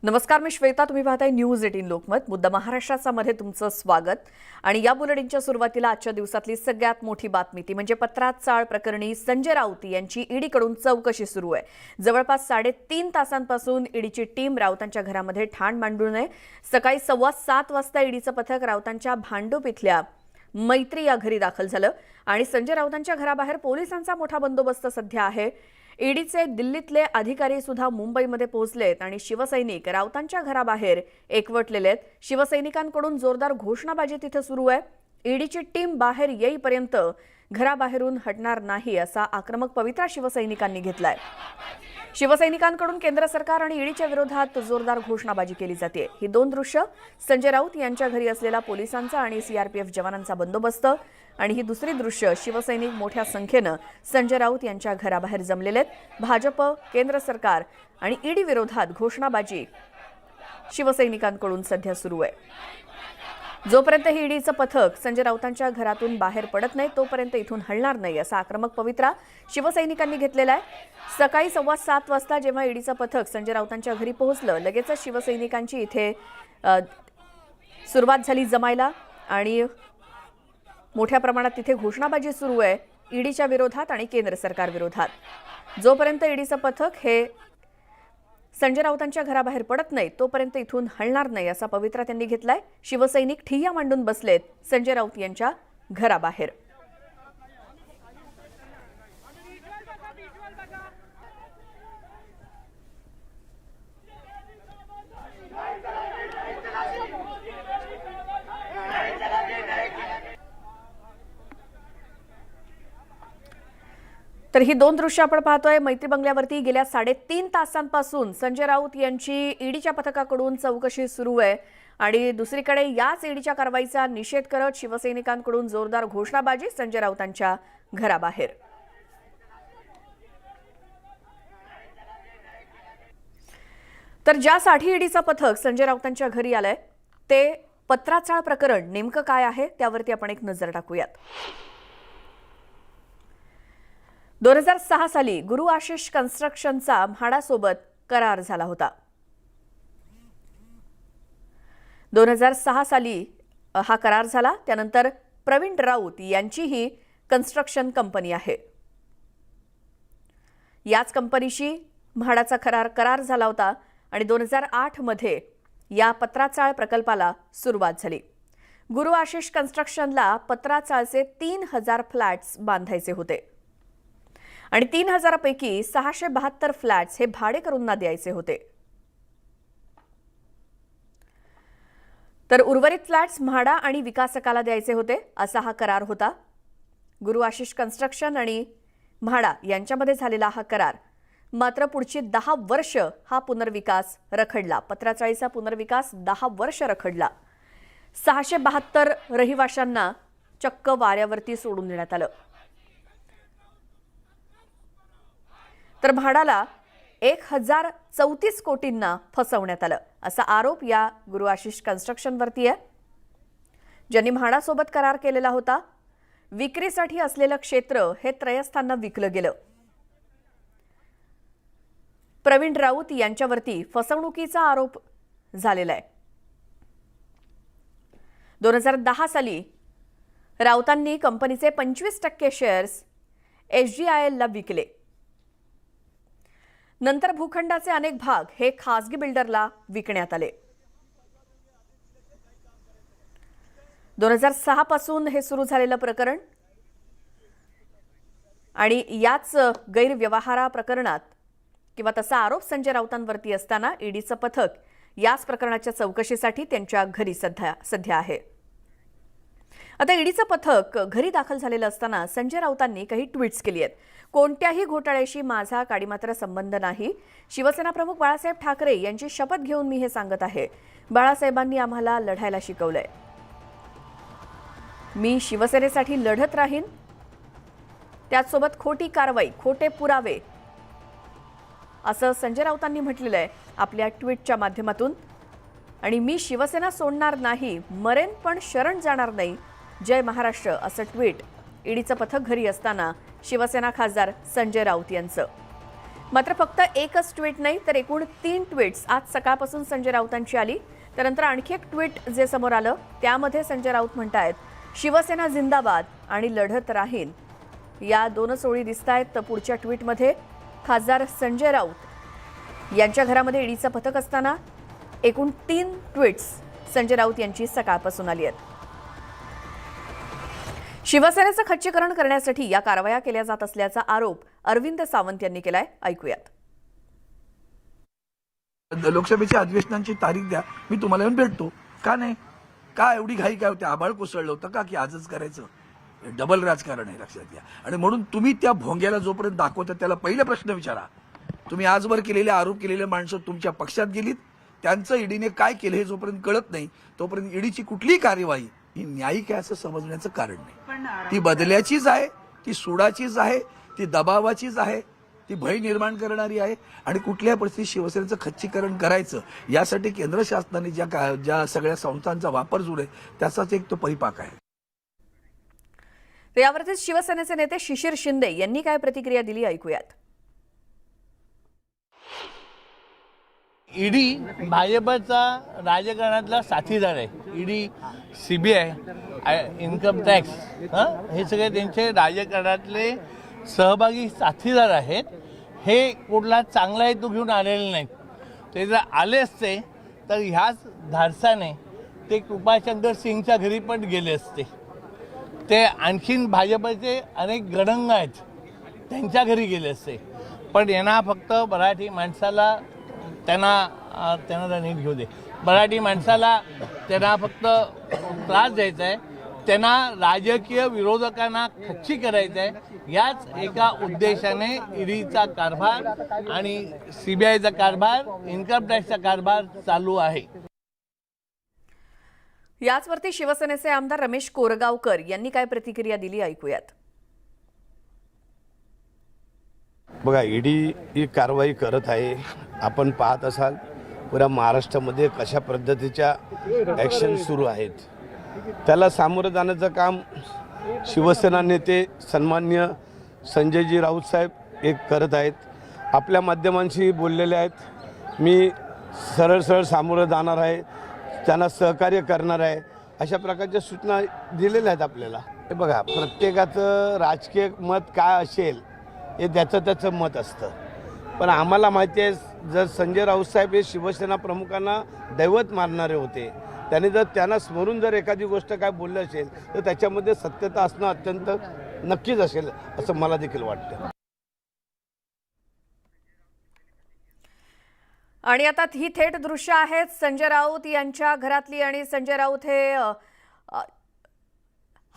नमस्कार, मी श्वेता. तुम्ही पाहताय न्यूज 18 लोकमत. मुद्दा महाराष्ट्राचा मध्ये तुमचं स्वागत. आणि या बुलेटिनच्या सुरुवातीला आजच्या दिवसातली सगळ्यात मोठी बातमी ती म्हणजे पत्रात चाळ प्रकरणी संजय राऊत यांची ईडीकडून चौकशी सुरू आहे. जवळपास 3.5 तासांपासून ईडीची टीम राऊतांच्या घरामध्ये ठाण मांडून आहे. सकाळी 7:15 वाजता ईडीचं पथक राऊतांच्या भांडूप इथल्या मैत्री या घरी दाखल झालं आणि संजय राऊतांच्या घराबाहेर पोलिसांचा मोठा बंदोबस्त सध्या आहे. ईडीचे दिल्लीतले अधिकारी सुद्धा मुंबईमध्ये पोहोचलेत आणि शिवसैनिक राऊतांच्या घराबाहेर एकवटलेले आहेत. शिवसैनिकांकडून जोरदार घोषणाबाजी तिथे सुरू आहे. ईडीची टीम बाहेर येईपर्यंत घराबाहेरून हटणार नाही असा आक्रमक पवित्रा शिवसैनिकांनी घेतलाय. शिवसैनिकांकडून केंद्र सरकार आणि ईडीच्या विरोधात जोरदार घोषणाबाजी केली जाते. ही दोन दृश्य संजय राऊत यांच्या घरी असलेला पोलिसांचा आणि सीआरपीएफ जवानांचा बंदोबस्त आणि ही दुसरी दृश्य शिवसैनिक मोठ्या संख्येनं संजय राऊत यांच्या घराबाहेर जमलेले आहेत. भाजप, केंद्र सरकार आणि ईडी विरोधात घोषणाबाजी शिवसैनिकांकडून सध्या सुरू आहे. जोपर्यंत ही ईडीचं पथक संजय राऊतांच्या घरातून बाहेर पडत नाही तोपर्यंत इथून हलणार नाही असा आक्रमक पवित्रा शिवसैनिकांनी घेतलेला आहे. सकाळी 7:15 वाजता जेव्हा ईडीचं पथक संजय राऊतांच्या घरी पोहोचलं, लगेचच शिवसैनिकांची इथे सुरुवात झाली जमायला आणि मोठ्या प्रमाणात तिथे घोषणाबाजी सुरू आहे ईडीच्या विरोधात आणि केंद्र सरकार विरोधात. जोपर्यंत ईडीचं पथक हे संजय राऊतांच्या घराबाहेर पडत नाही तोपर्यंत इथून हलणार नाही असा पवित्रा त्यांनी घेतलाय. शिवसैनिक ठिय्या मांडून बसलेत संजय राऊत यांच्या घराबाहेर. तर ही दोन दृश्य आपण पाहतोय. मैत्री बंगल्यावरती गेल्या 3.5 तासांपासून संजय राऊत यांची ईडीच्या पथकाकडून चौकशी सुरू आहे आणि दुसरीकडे याच ईडीच्या कारवाईचा निषेध करत शिवसैनिकांकडून जोरदार घोषणाबाजी संजय राऊतांच्या घराबाहेर. तर ज्यासाठी ईडीचं पथक संजय राऊतांच्या घरी आलंय ते पत्राचाळ प्रकरण नेमकं काय आहे त्यावरती आपण एक नजर टाकूयात. 2006 साली गुरु आशिष कन्स्ट्रक्शनचा म्हाडासोबत करार झाला होता. 2006 साली हा करार झाला. त्यानंतर प्रवीण राऊत यांची ही कन्स्ट्रक्शन कंपनी आहे. याच कंपनीशी म्हाडाचा करार झाला होता आणि 2008 मध्ये या पत्राचाळ प्रकल्पाला सुरुवात झाली. गुरु आशिष कन्स्ट्रक्शनला पत्राचाळचे 3000 फ्लॅट्स बांधायचे होते आणि 3000 पैकी 672 फ्लॅट्स हे भाडेकरूंना द्यायचे होते. तर उर्वरित फ्लॅट्स म्हाडा आणि विकासकाला द्यायचे होते असा हा करार होता. गुरु आशिष कन्स्ट्रक्शन आणि म्हाडा यांच्यामध्ये झालेला हा करार मात्र पुढची 10 वर्ष हा पुनर्विकास रखडला. पत्राचाळीचा पुनर्विकास 10 वर्ष रखडला. 672 रहिवाशांना चक्क वाऱ्यावरती सोडून देण्यात आलं. तर म्हाडाला 1034 कोटींना फसवण्यात आलं असा आरोप या गुरु आशिष कन्स्ट्रक्शनवरती आहे. ज्यांनी म्हाडासोबत करार केलेला होता, विक्रीसाठी असलेलं क्षेत्र हे त्रयस्थांना विकलं गेलं. प्रवीण राऊत यांच्यावरती फसवणुकीचा आरोप झालेला आहे. 2010 साली राऊतांनी कंपनीचे 25% शेअर्स SGILला विकले. नंतर भूखंडाचे अनेक भाग हे खासगी बिल्डरला विकण्यात आले. 2006 पासून हे सुरू झालेलं प्रकरण आणि याच गैरव्यवहारा प्रकरणात किंवा तसा आरोप संजय राऊतांवरती असताना ईडीचं पथक याच प्रकरणाच्या चौकशीसाठी त्यांच्या घरी सध्या आहे. आता ईडीचं पथक घरी दाखल झालेलं असताना संजय राऊतांनी काही ट्विट्स केली आहेत. कोणत्याही घोटाळ्याशी माझा काडीमात्र संबंध नाही. शिवसेना प्रमुख बाळासाहेब ठाकरे यांची शपथ घेऊन मी हे सांगत आहे. बाळासाहेबांनी आम्हाला लढायला शिकवलंय. मी शिवसेनेसाठी लढत राहीन. त्याचसोबत खोटी कारवाई, खोटे पुरावे असं संजय राऊतांनी म्हटलेलं आहे आपल्या ट्विटच्या माध्यमातून. आणि मी शिवसेना सोडणार नाही, मरेन पण शरण जाणार नाही. जय महाराष्ट्र असं ट्विट ईडीचं पथक घरी असताना शिवसेना खासदार संजय राऊत यांचं. मात्र फक्त एकच ट्विट नाही तर एकूण 3 ट्विट्स आज सकाळपासून संजय राऊतांची आली. त्यानंतर आणखी एक ट्विट जे समोर आलं त्यामध्ये संजय राऊत म्हणतायत शिवसेना जिंदाबाद आणि लढत राहील. या दोनच ओळी दिसतायत. तर पुढच्या ट्विटमध्ये खासदार संजय राऊत यांच्या घरामध्ये ईडीचं पथक असताना एकूण 3 ट्विट्स संजय राऊत यांची सकाळपासून आली आहेत. शिवसेनेचं खच्चीकरण करण्यासाठी या कारवाया केल्या जात असल्याचा आरोप अरविंद सावंत यांनी केलाय. ऐकूयात. लोकसभेच्या अधिवेशनांची तारीख द्या, मी तुम्हाला येऊन भेटतो. का नाही? का एवढी घाई काय होती? आभाळ कोसळलं होतं का की आजच करायचं? डबल राजकारण आहे, लक्षात घ्या. आणि म्हणून तुम्ही त्या भोंग्याला जोपर्यंत दाखवता त्याला पहिले प्रश्न विचारा. तुम्ही आजवर केलेले आरोप केलेले माणसं तुमच्या पक्षात गेलीत, त्यांचं ईडीने काय केलं हे जोपर्यंत कळत नाही तोपर्यंत ईडीची कुठलीही कार्यवाही ही न्यायिक आहे असं समजण्याचं कारण नाही. ती बदल्याचीच आहे, ती सुडाचीच आहे, ती दबावाचीच आहे, ती भय निर्माण करणारी आहे. आणि कुठल्याही परिस्थितीत शिवसेनेचं खच्चीकरण करायचं यासाठी केंद्र शासनाने ज्या सगळ्या संस्थांचा वापर सुरू आहे त्याचाच एक तो परिपाक आहे. यावरतीच शिवसेनेचे नेते शिशिर शिंदे यांनी काय प्रतिक्रिया दिली ऐकूयात. ईडी भाजपचा राजकारणातला साथीदार आहे. ईडी, सीबीआय, इन्कम टॅक्स हे सगळे त्यांचे राजकारणातले सहभागी साथीदार आहेत. हे कुठला चांगला हेतू घेऊन आलेले नाहीत. ते जर आले असते तर ह्याच धाडसाने ते कृपाशंकर सिंगच्या घरी पण गेले असते. ते आणखीन भाजपचे अनेक गडंग आहेत त्यांच्या घरी गेले असते. पण यांना फक्त मराठी माणसाला त्यांना नीट घेऊ दे. मराठी माणसाला त्यांना फक्त त्रास द्यायचा आहे. त्यांना राजकीय विरोधकांना खच्ची करायचं आहे. याच एका उद्देशाने ईडीचा कारभार आणि सीबीआयचा कारभार, इन्कम टॅक्सचा कारभार चालू आहे. याचवरती शिवसेनेचे आमदार रमेश कोरगावकर यांनी काय प्रतिक्रिया दिली ऐकूयात. बघा, ईडी ही कारवाई करत आहे. आपण पाहत असाल पुऱ्या महाराष्ट्रामध्ये कशा पद्धतीच्या ॲक्शन सुरू आहेत. त्याला सामोरं जाण्याचं काम शिवसेना नेते सन्माननीय संजयजी राऊत साहेब एक करत आहेत. आपल्या माध्यमांशी बोललेले आहेत. मी सरळ सामोरं जाणार आहे, त्यांना सहकार्य करणार आहे, अशा प्रकारच्या सूचना दिलेल्या आहेत आपल्याला. हे बघा, प्रत्येकाचं राजकीय मत काय असेल हे त्याचं मत असतं. पण आम्हाला माहिती आहे, जर संजय राऊत साहेब हे शिवसेना प्रमुखांना दैवत मानणारे होते, त्यांनी जर त्यांना स्मरून जर एखादी गोष्ट काय बोलली असेल तर त्याच्यामध्ये सत्यता असणं अत्यंत नक्कीच असेल असं मला देखील वाटतं. आणि आता ही थेट दृश्य आहेत संजय राऊत यांच्या घरातली. आणि संजय राऊत हे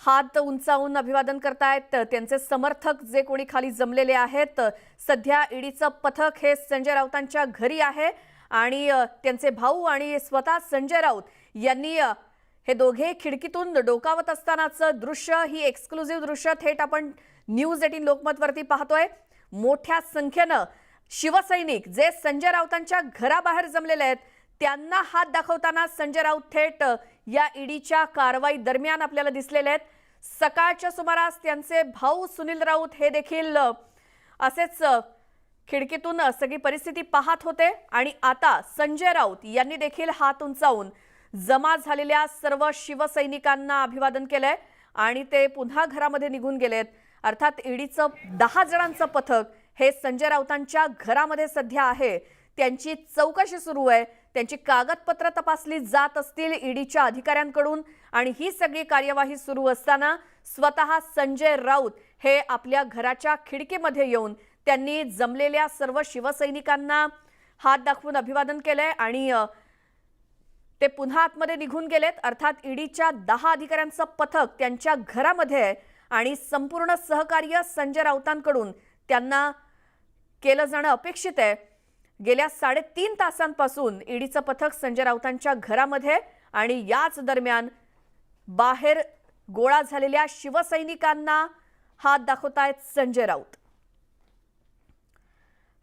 हात उंचावून अभिवादन करतायत. त्यांचे समर्थक जे कोणी खाली जमलेले आहेत, सध्या ईडीचं पथक हे संजय राऊतांच्या घरी आहे. आणि त्यांचे भाऊ आणि स्वतः संजय राऊत यांनी हे दोघे खिडकीतून डोकावत असतानाचं दृश्य, ही एक्सक्लुझिव्ह दृश्य थेट आपण न्यूज 18 लोकमतवरती पाहतोय. मोठ्या संख्येनं शिवसैनिक जे संजय राऊतांच्या घराबाहेर जमलेले आहेत त्यांना हात दाखवताना संजय राऊत थेट या ईडीच्या कारवाई दरम्यान आपल्याला दिसलेले आहेत. सकाळच्या सुमारास त्यांचे भाऊ सुनील राऊत हे देखील असेच खिडकीतून सगळी परिस्थिती पाहत होते. आणि आता संजय राऊत यांनी देखील हात उंचावून जमा झालेल्या सर्व शिवसैनिकांना अभिवादन केलंय आणि ते पुन्हा घरामध्ये निघून गेलेत. अर्थात ईडीचं 10 जणांचं पथक हे संजय राऊतांच्या घरामध्ये सध्या आहे. त्यांची चौकशी सुरू आहे. त्यांची कागदपत्र तपासली जात असतील ईडीच्या अधिकाऱ्यांकडून. आणि ही सगळी कार्यवाही सुरू असताना स्वतः संजय राऊत हे आपल्या घराच्या खिडकीमध्ये येऊन त्यांनी जमलेल्या सर्व शिवसैनिकांना हात दाखवून अभिवादन केलंय आणि ते पुन्हा आतमध्ये निघून गेलेत. अर्थात ईडीच्या 10 अधिकाऱ्यांचं पथक त्यांच्या घरामध्ये आहे आणि संपूर्ण सहकार्य संजय राऊतांकडून त्यांना केलं जाणं अपेक्षित आहे. गेल्या 3.5 तासांपासून ईडीचं पथक संजय राऊतांच्या घरामध्ये आणि याच दरम्यान बाहेर गोळा झालेल्या शिवसैनिकांना हात दाखवतायत संजय राऊत.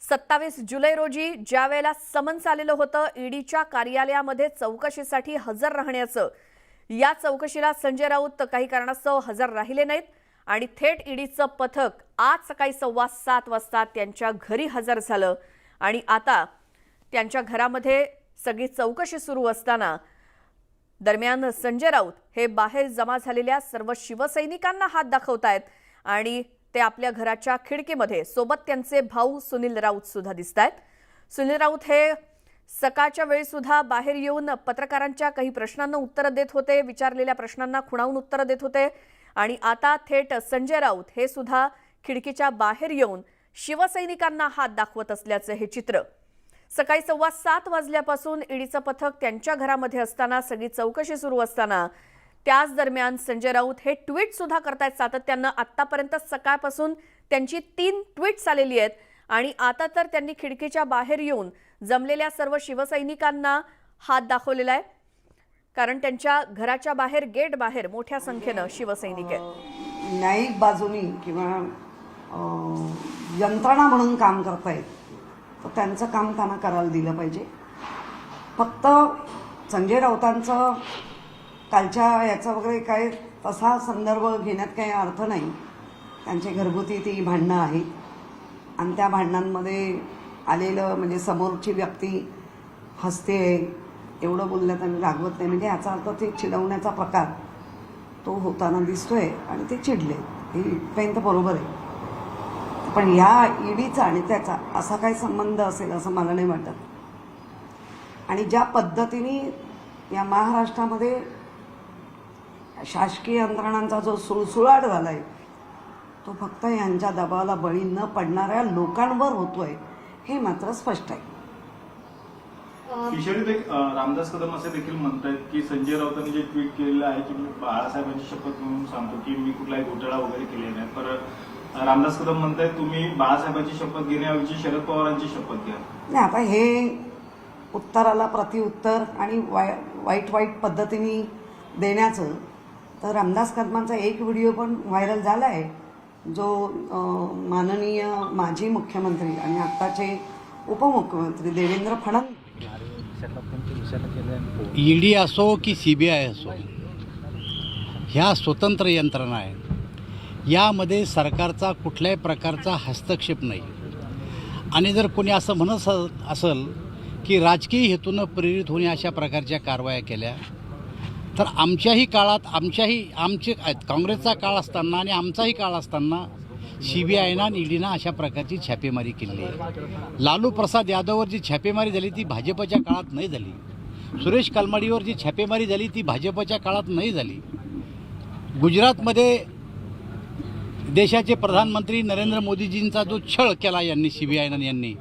27 जुलै रोजी ज्या वेळेला समन्स आलेलं होतं ईडीच्या कार्यालयामध्ये चौकशीसाठी हजर राहण्याचं, या चौकशीला संजय राऊत काही कारणास्तव हजर राहिले नाहीत आणि थेट ईडीचं पथक आज सकाळी 7:15 वाजता त्यांच्या घरी हजर झालं आणि आता त्यांच्या घरामध्ये सगळी चौकशी सुरू असताना दरम्यान संजय राऊत हे बाहेर जमा झालेल्या सर्व शिवसैनिकांना हात दाखवतायत आणि ते आपल्या घराच्या खिडकीमध्ये सोबत त्यांचे भाऊ सुनील राऊत सुद्धा दिसतायत. सुनील राऊत हे सकाळच्या वेळी सुद्धा बाहेर येऊन पत्रकारांच्या काही प्रश्नांना उत्तरं देत होते, विचारलेल्या प्रश्नांना खुणावून उत्तरं देत होते आणि आता थेट संजय राऊत हे सुद्धा खिडकीच्या बाहेर येऊन शिवसैनिकांना हात दाखवत असल्याचं हे चित्र. सकाळी 7:15 वाजल्यापासून ईडीचं पथक त्यांच्या घरामध्ये असताना सगळी चौकशी सुरू असताना त्याच दरम्यान संजय राऊत हे ट्विट सुद्धा करतायत सातत्यानं. आतापर्यंत सकाळपासून त्यांची 3 ट्विट्स आलेली आहेत आणि आता तर त्यांनी खिडकीच्या बाहेर येऊन जमलेल्या सर्व शिवसैनिकांना हात दाखवलेला आहे, कारण त्यांच्या घराच्या बाहेर गेट बाहेर मोठ्या संख्येनं शिवसैनिक आहेत. न्यायिक बाजूनी किंवा यंत्रणा म्हणून काम करतायत तर त्यांचं काम त्यांना करायला दिलं पाहिजे. फक्त संजय राऊतांचं कालच्या याचा वगैरे काय तसा संदर्भ घेण्यात काही अर्थ नाही. त्यांचे घरगुती ती भांडणं आहेत आणि त्या भांडणांमध्ये आलेलं म्हणजे समोरची व्यक्ती हसते एवढं बोललं त्यांनी रागवत नाही, म्हणजे याचा अर्थ ते चिडवण्याचा प्रकार तो होताना दिसतोय आणि ते चिडले, हे इथपर्यंत बरोबर आहे. पण ह्या ईडीचा आणि त्याचा असा काही संबंध असेल असं मला नाही वाटत. आणि ज्या पद्धतीने या महाराष्ट्रामध्ये शासकीय यंत्रणांचा जो सुळसुळाट झालाय तो फक्त यांच्या दबावाला बळी न पडणाऱ्या लोकांवर होतोय हे मात्र स्पष्ट आहे. किशोरीत एक रामदास कदम असे देखील म्हणतात की संजय राऊतांनी जे ट्विट केलेलं आहे की मी बाळासाहेबांची शपथ म्हणून सांगतो की मी कुठलाही घोटाळा वगैरे केलेला नाही, पर रामदास कदम म्हणतात तुम्ही बाळासाहेबांची शपथ घेण्याऐवजी शरद पवारांची शपथ घ्या. नाही, आता हे उत्तराला प्रतिउत्तर आणि वाईट पद्धतीने देण्याचं तर रामदास कदमांचा एक व्हिडिओ पण व्हायरल झाला आहे जो माननीय माजी मुख्यमंत्री आणि आत्ताचे उपमुख्यमंत्री देवेंद्र फडणवीस ईडी असो की सीबीआय असो ह्या स्वतंत्र यंत्रणा आहेत. यामध्ये सरकारचा कुठल्याही प्रकारचा हस्तक्षेप नाही. आणि जर कोणी असं म्हणत असेल की राजकीय हेतूनं प्रेरित होणे अशा प्रकारच्या कारवाया केल्या तर आमच्याही काळात आमचे काँग्रेसचा काळ असताना आणि आमचाही काळ असताना सीबीआयनं आणि ईडीनं अशा प्रकारची छापेमारी केली आहे. लालू प्रसाद यादववर जी छापेमारी झाली ती भाजपच्या काळात नाही झाली. सुरेश कलमाडीवर जी छापेमारी झाली ती भाजपच्या काळात नाही झाली. गुजरातमध्ये देशाचे प्रधानमंत्री नरेंद्र मोदीजींचा जो छळ केला यांनी सीबीआयनं यांनी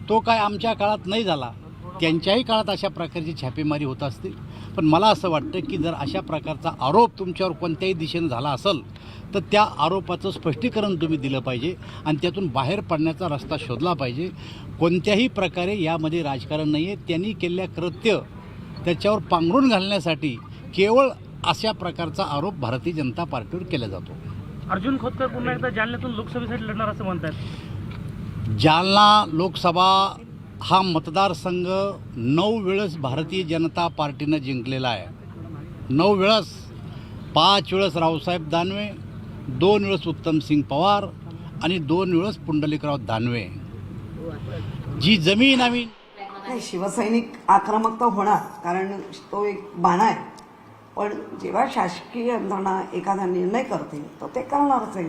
तो काय आमच्या काळात नाही झाला. त्यांच्याही काळात अशा प्रकारची छापेमारी होत असतील. पण मला असं वाटतं की जर अशा प्रकारचा आरोप तुमच्यावर कोणत्याही दिशेनं झाला असेल तर त्या आरोपाचं स्पष्टीकरण तुम्ही दिलं पाहिजे आणि त्यातून बाहेर पडण्याचा रस्ता शोधला पाहिजे. कोणत्याही प्रकारे यामध्ये राजकारण नाही आहे. त्यांनी केलेल्या कृत्य त्याच्यावर पांघरून घालण्यासाठी केवळ अशा प्रकारचा आरोप भारतीय जनता पार्टीवर केला जातो. अर्जुन खोतकर पुन्हा एकदा जालन्यातून लोकसभेसाठी लढणार असं म्हणतात. जालना लोकसभा हा मतदारसंघ 9 वेळेस भारतीय जनता पार्टीनं जिंकलेला आहे. 9 वेळेस, 5 वेळेस रावसाहेब दानवे, 2 वेळेस उत्तमसिंग पवार आणि 2 वेळेस पुंडलिकराव दानवे. जी जमीन आम्ही नाही, शिवसैनिक आक्रमक तर होणार कारण तो एक बाणा आहे. पण जेव्हा शासकीय यंत्रणा एखादा निर्णय करते तर ते करणारच आहे.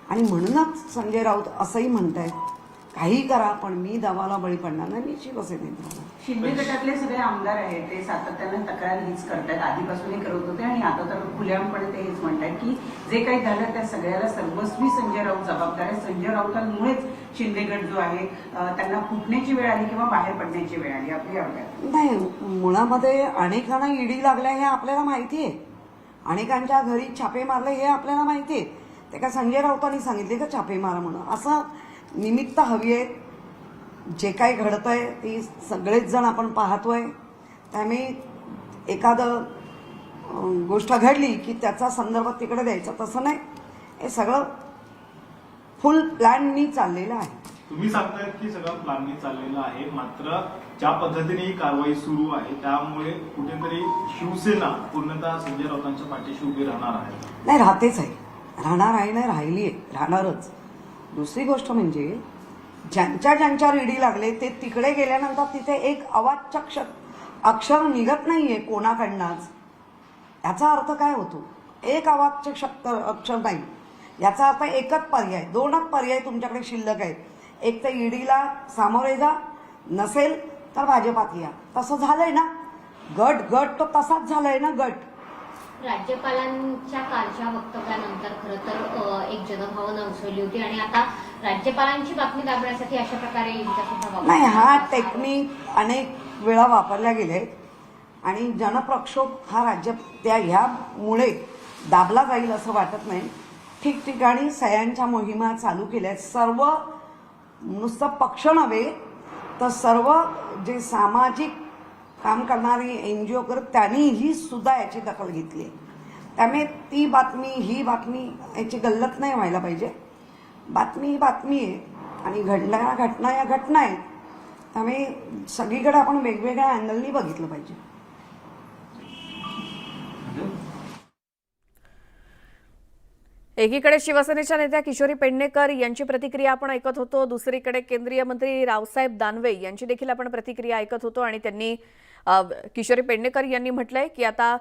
आणि म्हणूनच संजय राऊत असंही म्हणतायत काही करा पण मी दबावाला बळी पडणार नाही, मी शिवसेनेत राहणार. शिंदे गटातले सगळे आमदार आहेत ते सातत्यानं तक्रार हीच करतात, आधीपासूनही करत होते आणि आता तर खुलेआमपणे ते हेच म्हणतात की जे काही झालं त्या सगळ्याला सर्वस्वी संजय राऊत जबाबदार आहे. संजय राऊतांमुळेच शिंदे गट जो आहे त्यांना फुटण्याची वेळ आली किंवा बाहेर पडण्याची वेळ आली. आपली आवड नाही, मुळामध्ये अनेकांना ईडी लागल्या हे आपल्याला माहिती आहे. अनेकांच्या घरी छापे मारले हे आपल्याला माहिती आहे. ते का संजय राऊतांनी सांगितले का छापे मारा म्हणून? असं निमित्त हवी आहे. जे काही घडतंय ती सगळेच जण आपण पाहतोय. त्यामुळे एखादं गोष्ट घडली की त्याचा संदर्भ तिकडे द्यायचा तसं नाही. हे सगळं फुल प्लॅननी चाललेलं आहे. तुम्ही सांगतायत की सगळं प्लॅननी चाललेलं आहे, मात्र ज्या पद्धतीने ही कारवाई सुरू आहे त्यामुळे कुठेतरी शिवसेना पूर्णतः संजय राऊतांच्या पाठीशी उभी राहणार आहे. नाही, राहतेच आहे. राहणार आहे नाही, राहिली आहे, राहणारच. दुसरी गोष्ट म्हणजे ज्यांच्यावर ईडी लागले ते तिकडे गेल्यानंतर तिथे एक अवाच्य अक्षर निघत नाहीये कोणाकडनंच. याचा अर्थ काय होतो? एक अवाच्य अक्षर नाही, याचा अर्थ एकच पर्याय, दोनच पर्याय तुमच्याकडे शिल्लक आहेत. एक तर ईडीला सामोरे जा, नसेल तर भाजपात या. तसं झालंय ना, गट तो तसाच झालाय ना गट. राज्यपालांच्या कालच्या वक्तव्यानंतर खरं तर एक जनभावना उसळली होती आणि आता राज्यपालांची बातमी दाबण्यासाठी अशा प्रकारे ईडीचा सुद्धा वापर नाही, हा टेक्निक अनेक वेळा वापरल्या गेले आणि जनप्रक्षोभ हा ह्यामुळे दाबला जाईल असं वाटत नाही. ठिकठिकाणी सह्यांच्या मोहिमा चालू केल्या. सर्व नुसतं पक्ष नव्हे तर सर्व जे सामाजिक काम करणारी NGO वगैरे त्यांनीही सुद्धा याची दखल घेतली. त्यामुळे ती बातमी ही बातमी याची गल्लत नाही व्हायला पाहिजे. बातमी ही बातमी आहे आणि घडणाऱ्या घटना या घटना आहेत. त्यामुळे सगळीकडे आपण वेगवेगळ्या अँगलनी बघितलं पाहिजे. एकीकडे शिवसेनेच्या नेत्या किशोरी पेडणेकर यांची प्रतिक्रिया आपण ऐकत होतो, दुसरीकडे केंद्रीय मंत्री रावसाहेब दानवे यांची देखील आपण प्रतिक्रिया ऐकत होतो आणि त्यांनी किशोरी पेडणेकर यांनी म्हटलंय की आता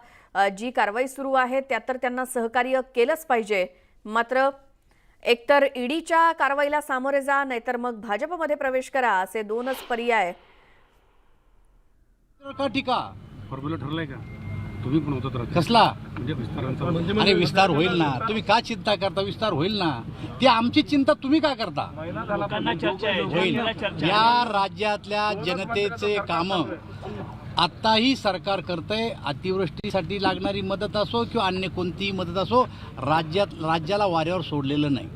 जी कारवाई सुरू आहे त्यात तर त्यांना सहकार्य केलंच पाहिजे, मात्र एकतर ईडीच्या कारवाईला सामोरे जा नाहीतर मग भाजपमध्ये प्रवेश करा असे दोनच पर्याय. टीका फॉर्म्युला ठरलाय का? तुम्ही पण होतात कसला म्हणजे विस्तारांचा अरे विस्तार होईल ना, तुम्ही का चिंता करता? विस्तार होईल ना, ती आमची चिंता तुम्ही का करता? होईल. या राज्यातल्या जनतेचे काम आताही सरकार करतंय. अतिवृष्टीसाठी लागणारी मदत असो किंवा अन्य कोणतीही मदत असो, राज्याला वाऱ्यावर सोडलेलं नाही.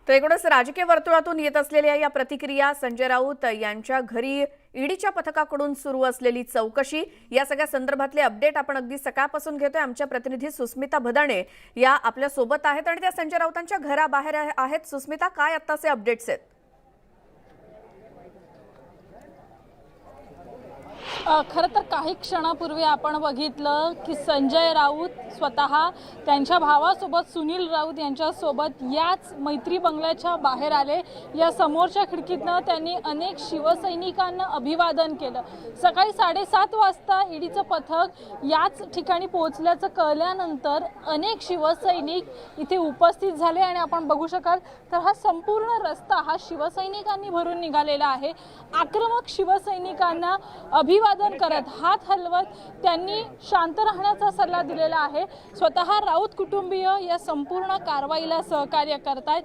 तर एकूणच राजकीय वर्तुळातून येत असलेल्या या प्रतिक्रिया, संजय राऊत यांच्या घरी ईडीच्या पथकाकडून सुरू असलेली चौकशी, या सगळ्या संदर्भातले अपडेट आपण अगदी सकाळपासून घेतोय. आमच्या प्रतिनिधी सुस्मिता भदाणे या आपल्या सोबत आहेत आणि त्या संजय राऊतांच्या घराबाहेर आहेत. सुस्मिता, काय आत्ताचे अपडेट्स आहेत? खरं तर काही क्षणापूर्वी आपण बघितलं की संजय राऊत स्वतः त्यांच्या भावासोबत सुनील राऊत यांच्यासोबत याच मैत्री बंगल्याच्या बाहेर आले. या समोरच्या खिडकीतनं त्यांनी अनेक शिवसैनिकांना अभिवादन केलं. सकाळी 7:30 वाजता ईडीचं पथक याच ठिकाणी पोहोचल्याचं कळल्यानंतर अनेक शिवसैनिक इथे उपस्थित झाले आणि आपण बघू शकाल तर हा संपूर्ण रस्ता हा शिवसैनिकांनी भरून निघालेला आहे. आक्रमक शिवसैनिकांना अभिवादन करत, हात हलवत त्यांनी शांत राहण्याचा सल्ला दिलेला आहे. स्वतः राऊत कुटुंबीय या संपूर्ण कारवाईला सहकार्य करतायत.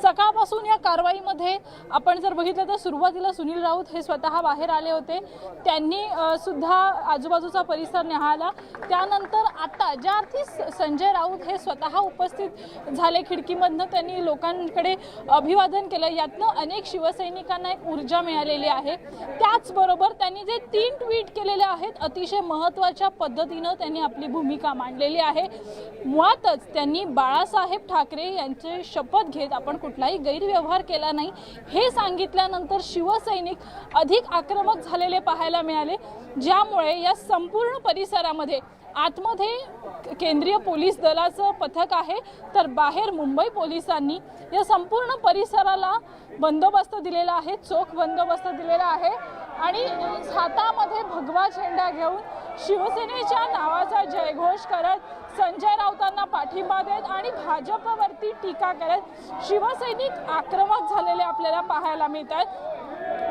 सकाळपासून या कारवाईमध्ये आपण जर बघितलं तर सुरुवातीला सुनील राऊत हे स्वतः बाहेर आले होते. त्यांनी सुद्धा आजूबाजूचा परिसर निहाळला. त्यानंतर आता ज्या अर्थी संजय राऊत हे स्वतः उपस्थित झाले, खिडकीमधनं त्यांनी लोकांकडे अभिवादन केलं. यातनं अनेक शिवसैनिकांना एक ऊर्जा मिळालेली आहे. त्याचबरोबर त्यांनी जे 3 ट्विट केलेले आहेत, अतिशय महत्त्वाच्या पद्धतीनं त्यांनी आपली भूमिका मांडलेली आहे. मुळातच त्यांनी बाळासाहेब ठाकरे यांचे शपथ घेत आपण कुठलाही गैरव्यवहार केला नाही हे सांगितल्यानंतर शिवसैनिक अधिक आक्रमक झालेले पाहायला मिळाले, ज्यामुळे या संपूर्ण परिसरामध्ये आतमध्ये केंद्रीय पोलीस दलाचं पथक आहे तर बाहेर मुंबई पोलिसांनी या संपूर्ण परिसराला बंदोबस्त दिलेला आहे, चोख बंदोबस्त दिलेला आहे आणि हातामध्ये भगवा झेंडा घेऊन शिवसेनेच्या नावाचा जयघोष करत संजय राऊतांना पाठिंबा देत आणि भाजपवरती टीका करत शिवसैनिक आक्रमक झालेले आपल्याला पाहायला मिळतात.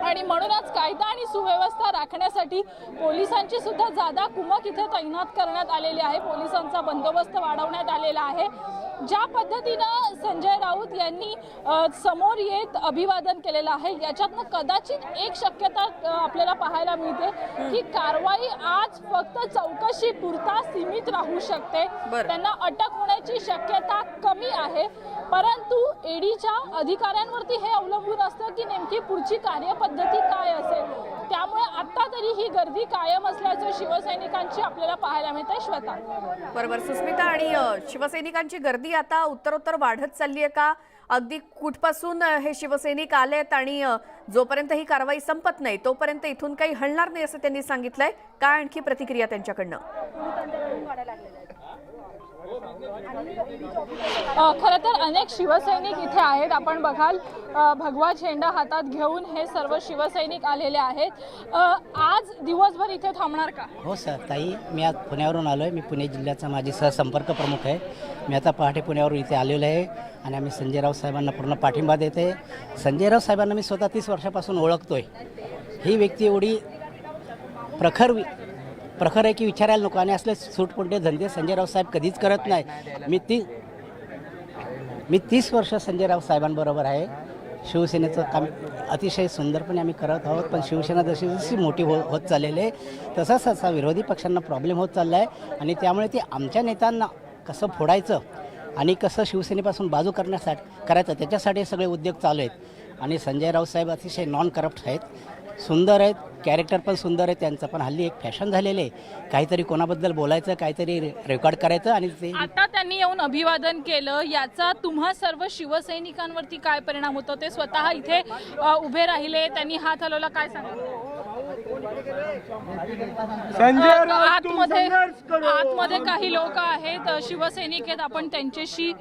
आणि म्हणूनच कायदा आणि सुव्यवस्था राखण्यासाठी पोलिसांची सुद्धा जादा कुमक इथे तैनात करण्यात आलेली आहे. पोलिसांचा बंदोबस्त वाढवण्यात आलेला आहे. ज्या पद्धतीनं संजय राऊत यांनी समोर येत अभिवादन केलेलं आहे, याच्यातनं कदाचित एक शक्यता आपल्याला पाहायला मिळते की कारवाई आज फक्त चौकशी पुरता सीमित राहू शकते. त्यांना अटक होण्याची शक्यता कमी आहे, परंतु ईडीच्या अधिकाऱ्यांवरती हे अवलंबून असतं की नेमकी पुढची कार्यपद्धती काय असेल. त्यामुळे आता तरी ही गर्दी कायम असल्याचं शिवसैनिकांची आपल्याला पाहायला मिळते. श्वेता, बरोबर सुस्मिता, आणि शिवसैनिकांची गर्दी आता उत्तरोत्तर वाढत चालली आहे का? अगदी कुठपासून हे शिवसैनिक आलेत आणि जोपर्यंत ही कारवाई संपत नाही तोपर्यंत इथून काही हलणार नाही असं त्यांनी सांगितलंय. काय आणखी प्रतिक्रिया त्यांच्याकडनं? खरं तर अनेक शिवसैनिक इथे आहेत. आपण बघाल भगवा झेंडा हातात घेऊन हे सर्व शिवसैनिक आलेले आहेत. आज दिवसभर इथे थांबणार का? हो सर ताई, मी आज पुण्यावरून आलो आहे. मी पुणे जिल्ह्याचा माझी सहसंपर्क प्रमुख आहे. मी आता पहाटे पुण्यावरून इथे आलेलो आहे आणि आम्ही संजय राऊत साहेबांना पूर्ण पाठिंबा देत आहे. संजय राऊत साहेबांना मी स्वतः 30 वर्षापासून ओळखतोय. ही व्यक्ती एवढी प्रखर आहे की विचारायला नको. आणि असले सूटपुंटे धंदे संजय राऊत साहेब कधीच करत नाही. मी 30 वर्ष संजय राऊत साहेबांबरोबर आहे. शिवसेनेचं काम अतिशय सुंदरपणे आम्ही करत आहोत. पण शिवसेना जशी जशी मोठी होत चाललेली आहे तसाच असा विरोधी पक्षांना प्रॉब्लेम होत चालला आहे. आणि त्यामुळे ते आमच्या नेत्यांना कसं फोडायचं आणि कसं शिवसेनेपासून बाजू करायचं त्याच्यासाठी सगळे उद्योग चालू आहेत. आणि संजय राऊत साहेब अतिशय नॉन करप्ट आहेत, सुंदर आहेत, कॅरेक्टर पण सुंदर आहे त्यांचं. पण हल्ली एक फॅशन झालेलं आहे, काहीतरी कोणाबद्दल बोलायचं, काहीतरी रेकॉर्ड करायचं. आणि ते आता त्यांनी येऊन अभिवादन केलं, याचा तुम्हा सर्व शिवसैनिकांवरती काय परिणाम होतो? ते स्वतः इथे उभे राहिले, त्यांनी हात हलवला, काय सांगा? आतमध्ये काही लोक आहेत, शिवसैनिक आहेत, आपण त्यांच्याशी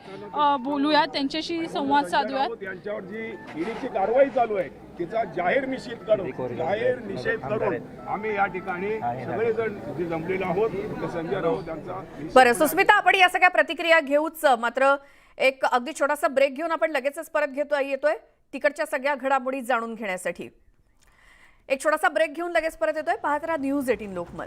बोलूयात, त्यांच्याशी संवाद साधूयात. त्यांच्यावर जी ईडीची कारवाई चालू आहे तिचा जाहीर निषेध करून आम्ही या ठिकाणी सगळेजण जमलेलो आहोत. संजय राऊत यांचा. बरं सुस्मिता, आपण या सगळ्या प्रतिक्रिया घेऊच, मात्र एक अगदी छोटासा ब्रेक घेऊन आपण लगेचच परत येतोय तिकडच्या सगळ्या घडामोडी जाणून घेण्यासाठी. एक छोटासा ब्रेक घेऊन लगेच परत येतोय. पाहत राहा न्यूज 18 लोकमत.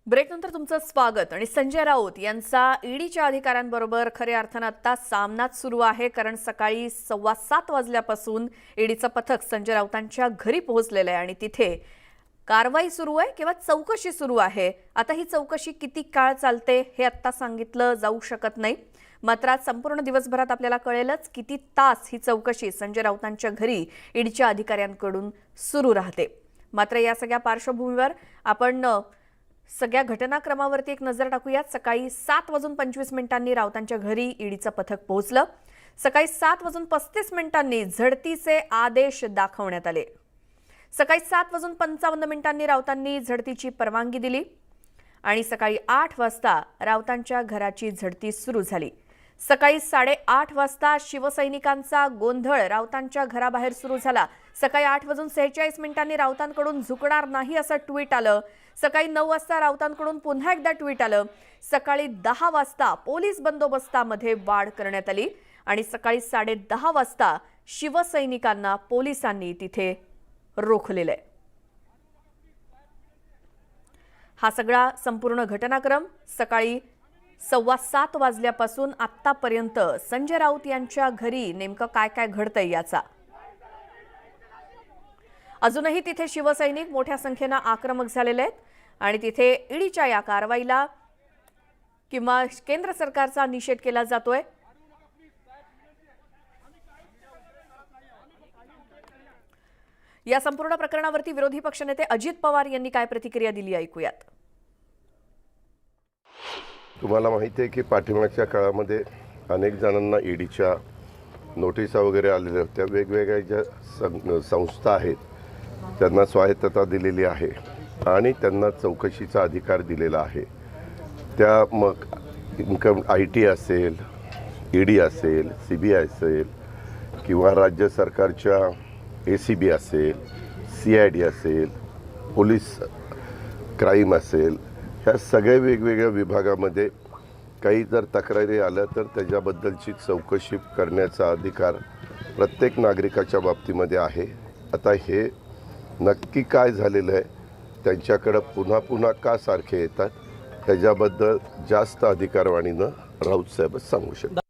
ब्रेकनंतर तुमचं स्वागत. आणि संजय राऊत यांचा ईडीच्या अधिकाऱ्यांबरोबर खऱ्या अर्थानं आता सामनाच सुरू आहे. कारण सकाळी 7:15 वाजल्यापासून ईडीचं पथक संजय राऊतांच्या घरी पोहोचलेलं आहे आणि तिथे कारवाई सुरू आहे किंवा चौकशी सुरू आहे. आता ही चौकशी किती काळ चालते हे आत्ता सांगितलं जाऊ शकत नाही. मात्र आज संपूर्ण दिवसभरात आपल्याला कळेलच किती तास ही चौकशी संजय राऊतांच्या घरी ईडीच्या अधिकाऱ्यांकडून सुरू राहते. मात्र या सगळ्या पार्श्वभूमीवर आपण सगळ्या घटनाक्रमावरती एक नजर टाकूयात. सकाळी 7:25 राऊतांच्या घरी ईडीचं पथक पोहोचलं. सकाळी 7:35 झडतीचे आदेश दाखवण्यात आले. सकाळी 7:55 राऊतांनी झडतीची परवानगी दिली आणि सकाळी 8 वाजता राऊतांच्या घराची झडती सुरू झाली. सकाळी 8:30 वाजता शिवसैनिकांचा गोंधळ राऊतांच्या घराबाहेर सुरू झाला. सकाळी 8:46 राऊतांकडून झुकणार नाही असं ट्विट आलं. सकाळी 9 वाजता राऊतांकडून पुन्हा एकदा ट्विट आलं. सकाळी 10 वाजता पोलीस बंदोबस्तामध्ये वाढ करण्यात आली आणि सकाळी 10:30 वाजता शिवसैनिकांना पोलिसांनी तिथे रोखलेलं आहे. हा सगळा संपूर्ण घटनाक्रम सकाळी 7:15 वाजल्यापासून आतापर्यंत संजय राऊत यांच्या घरी नेमकं काय काय घडतंय याचा. अजूनही तिथे शिवसैनिक मोठ्या संख्येनं आक्रमक झालेले आहेत आणि तिथे ईडीच्या या कारवाईला किंवा केंद्र सरकारचा निषेध केला जातोय. या संपूर्ण प्रकरणावरती विरोधी पक्षनेते अजित पवार यांनी काय प्रतिक्रिया दिली ऐकूयात. तुम्हाला माहिती आहे की पाठिंबाच्या काळामध्ये अनेक जणांना ईडीच्या नोटिसा वगैरे आलेल्या होत्या. वेगवेगळ्या ज्या संस्था आहेत त्यांना स्वायत्तता दिलेली आहे आणि त्यांना चौकशीचा अधिकार दिलेला आहे. त्या मग इन्कम IT असेल, ईडी असेल, CBI असेल किंवा राज्य सरकारच्या ACB असेल, CID असेल, पोलीस क्राईम असेल, ह्या सगळ्या वेगवेगळ्या विभागामध्ये काही जर तक्रारी आल्या तर त्याच्याबद्दलची चौकशी करण्याचा अधिकार प्रत्येक नागरिकाच्या बाबतीमध्ये आहे. आता हे नक्की काय झालेलं आहे, त्यांच्याकडं पुन्हा पुन्हा का सारखे येतात, त्याच्याबद्दल जास्त अधिकारवाणीनं राऊत साहेबच सांगू शकतात.